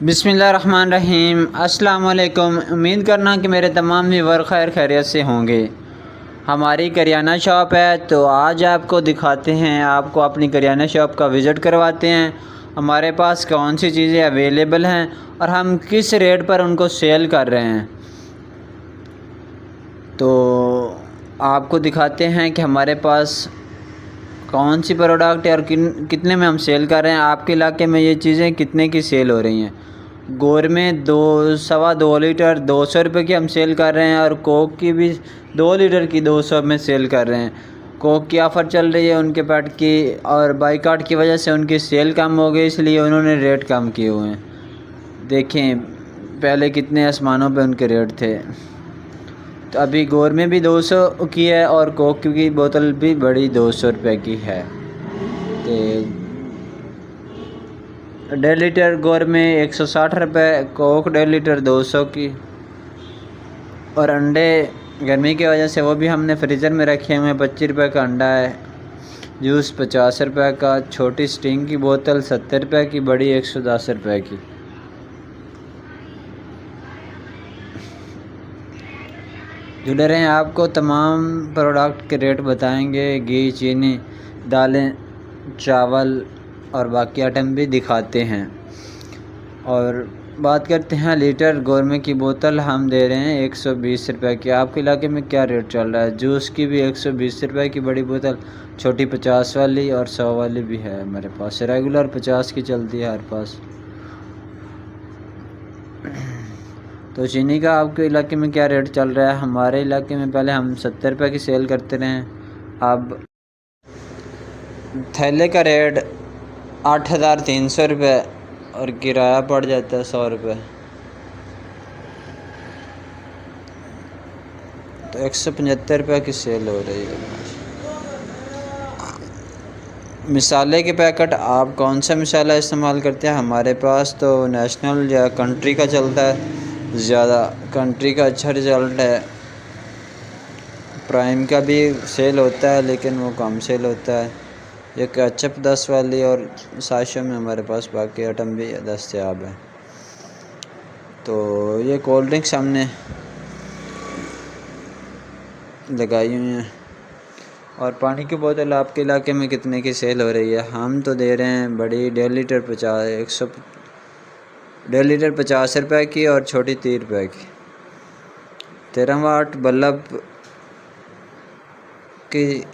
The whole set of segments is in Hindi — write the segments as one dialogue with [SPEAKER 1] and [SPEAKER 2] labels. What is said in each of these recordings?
[SPEAKER 1] बिस्मिल्लाहिर्रहमानिर्रहीम। अस्सलाम वालेकुम। उम्मीद करना कि मेरे तमाम व्यूअर खैर खैरियत से होंगे। हमारी करियाना शॉप है, तो आज आपको दिखाते हैं, आपको अपनी करियाना शॉप का विज़िट करवाते हैं। हमारे पास कौन सी चीज़ें अवेलेबल हैं और हम किस रेट पर उनको सेल कर रहे हैं। तो आपको दिखाते हैं कि हमारे पास कौन सी प्रोडक्ट है और कितने में हम सेल कर रहे हैं। आपके इलाके में ये चीज़ें कितने की सेल हो रही हैं। गोर में 2 लीटर 200 रुपये की हम सेल कर रहे हैं और कोक की भी 2 लीटर की 200 में सेल कर रहे हैं। कोक की ऑफ़र चल रही है उनके पैट की, और बाइकआउट की वजह से उनकी सेल कम हो गई, इसलिए उन्होंने रेट कम किए हुए हैं। देखें पहले कितने आसमानों पे उनके रेट थे। तो अभी गोर में भी 200 की है और कोक की बोतल भी बड़ी 200 रुपये की है। तो 1.5 लीटर गोर में 160 रुपये, कोक 1.5 लीटर 200 की। और अंडे गर्मी की वजह से वो भी हमने फ्रीज़र में रखे हुए हैं। 25 रुपये का अंडा है। जूस 50 रुपये का। छोटी स्टिंग की बोतल 70 रुपये की, बड़ी 110 रुपये की। जुड़े रहें, आपको तमाम प्रोडक्ट के रेट बताएंगे। घी, चीनी, दालें, चावल और बाकी आइटम भी दिखाते हैं। और बात करते हैं लीटर गोरमे की बोतल हम दे रहे हैं 120 रुपये की। आपके इलाके में क्या रेट चल रहा है। जूस की भी 120 रुपये की बड़ी बोतल, छोटी 50 वाली और 100 वाली भी है हमारे पास। रेगुलर 50 की चलती है हर पास। तो चीनी का आपके इलाके में क्या रेट चल रहा है। हमारे इलाके में पहले हम 70 रुपये की सेल करते रहे, अब थैले का रेट 8,300 रुपये और किराया पड़ जाता है 100 रुपये। तो 175 रुपये की सेल हो रही है। मिसाले के पैकेट आप कौन सा मिसाला इस्तेमाल करते हैं। हमारे पास तो नेशनल या कंट्री का चलता है ज़्यादा। कंट्री का अच्छा रिज़ल्ट है। प्राइम का भी सेल होता है लेकिन वो कम सेल होता है। ये केचप 10 वाली और साशों में हमारे पास बाकी आइटम भी दस्तयाब है। तो ये कोल्ड ड्रिंक्स हमने लगाई हुई हैं। और पानी की बोतल आपके इलाके में कितने की सेल हो रही है। हम तो दे रहे हैं बड़ी 1.5 लीटर 50 रुपये की और छोटी 30 रुपये की। 13 वाट बल्ब की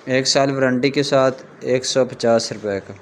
[SPEAKER 1] 1 साल वारंटी के साथ 150 रुपये का।